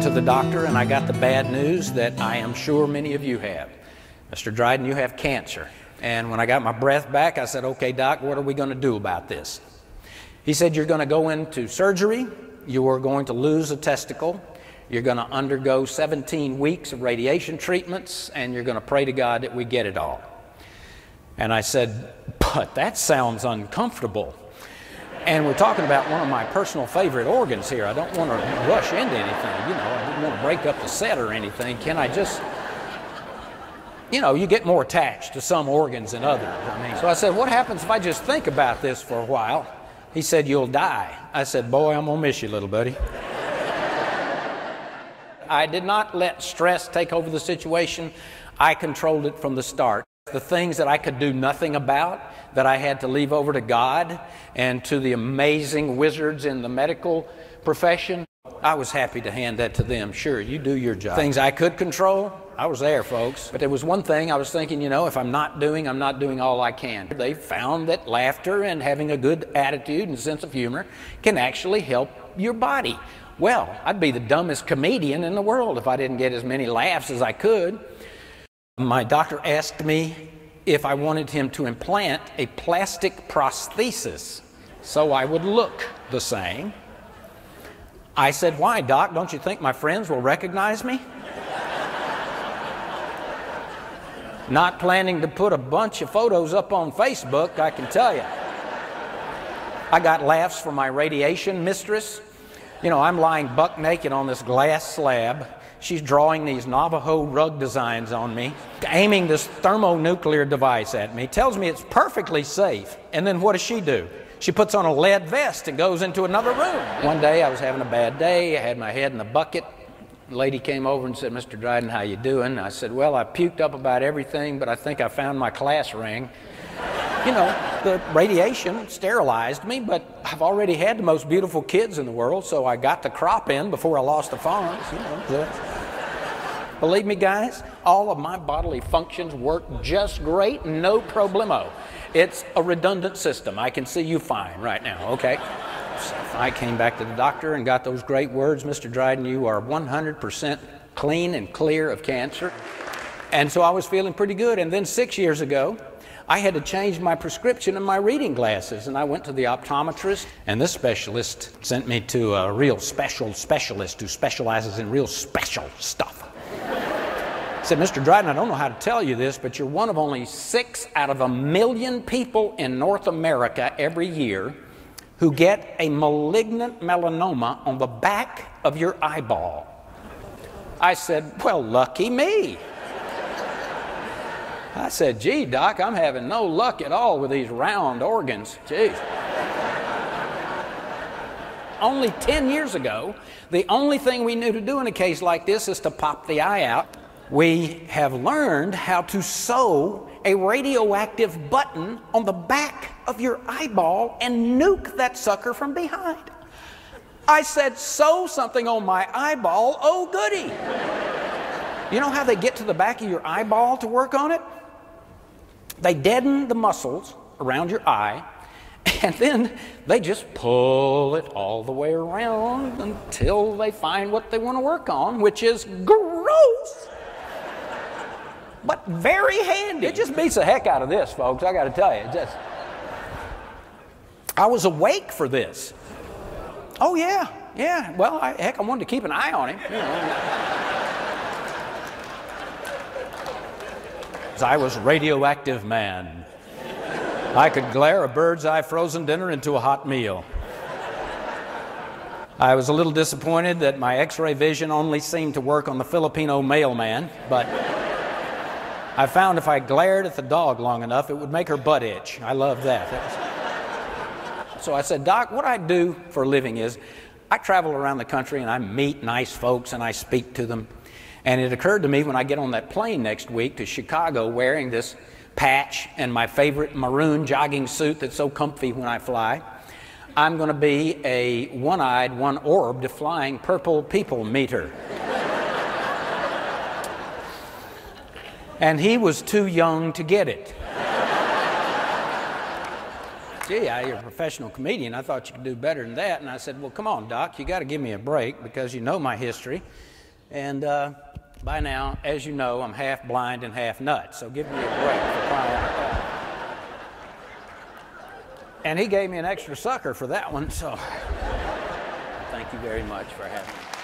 to the doctor and I got the bad news that I am sure many of you have. Mr. Dryden, you have cancer. And when I got my breath back, I said, okay, doc, what are we going to do about this? He said, you're going to go into surgery, you are going to lose a testicle, you're going to undergo 17 weeks of radiation treatments, and you're going to pray to God that we get it all. And I said, but that sounds uncomfortable. And we're talking about one of my personal favorite organs here. I don't want to rush into anything, you know, I didn't want to break up the set or anything. Can I just, you know, you get more attached to some organs than others. I mean, so I said, what happens if I just think about this for a while? He said, you'll die. I said, boy, I'm gonna miss you, little buddy. I did not let stress take over the situation. I controlled it from the start. The things that I could do nothing about, that I had to leave over to God and to the amazing wizards in the medical profession, I was happy to hand that to them. Sure, you do your job. Things I could control, I was there, folks. But there was one thing I was thinking, you know, if I'm not doing all I can. They found that laughter and having a good attitude and sense of humor can actually help your body. Well, I'd be the dumbest comedian in the world if I didn't get as many laughs as I could. My doctor asked me if I wanted him to implant a plastic prosthesis so I would look the same. I said, why, Doc? Don't you think my friends will recognize me? Not planning to put a bunch of photos up on Facebook, I can tell you. I got laughs from my radiation mistress. You know, I'm lying buck naked on this glass slab. She's drawing these Navajo rug designs on me, aiming this thermonuclear device at me, tells me it's perfectly safe. And then what does she do? She puts on a lead vest and goes into another room. One day I was having a bad day. I had my head in the bucket. The lady came over and said, Mr. Dryden, how you doing? I said, well, I puked up about everything, but I think I found my class ring. You know, the radiation sterilized me, but I've already had the most beautiful kids in the world, so I got the crop in before I lost the farms. You know. Believe me, guys, all of my bodily functions work just great, no problemo. It's a redundant system. I can see you fine right now, okay? So I came back to the doctor and got those great words, Mr. Dryden, you are 100% clean and clear of cancer. And so I was feeling pretty good. And then 6 years ago, I had to change my prescription and my reading glasses, and I went to the optometrist, and this specialist sent me to a real specialist who specializes in real special stuff. He said, Mr. Dryden, I don't know how to tell you this, but you're one of only 6 out of 1 million people in North America every year who get a malignant melanoma on the back of your eyeball. I said, well, lucky me. I said, gee, Doc, I'm having no luck at all with these round organs. Geez. Only 10 years ago, the only thing we knew to do in a case like this is to pop the eye out. We have learned how to sew a radioactive button on the back of your eyeball and nuke that sucker from behind. I said, sew something on my eyeball, oh goody. You know how they get to the back of your eyeball to work on it? They deaden the muscles around your eye, and then they just pull it all the way around until they find what they want to work on, which is gross, but very handy. It just beats the heck out of this, folks, I got to tell you. I was awake for this. Oh, yeah. Well, heck, I wanted to keep an eye on him. You know. I was a radioactive man. I could glare a bird's eye frozen dinner into a hot meal. I was a little disappointed that my x-ray vision only seemed to work on the Filipino mailman, but I found if I glared at the dog long enough, it would make her butt itch. I love that. So I said, Doc, what I do for a living is I travel around the country and I meet nice folks and I speak to them. And it occurred to me when I get on that plane next week to Chicago wearing this patch and my favorite maroon jogging suit that's so comfy when I fly, I'm going to be a one-eyed, one-orbed flying purple people meter. And he was too young to get it. Gee, you're a professional comedian. I thought you could do better than that. And I said, well, come on, Doc, you got to give me a break because you know my history. And by now, as you know, I'm half blind and half nuts, so give me a break for crying out loud. And he gave me an extra sucker for that one, so thank you very much for having me.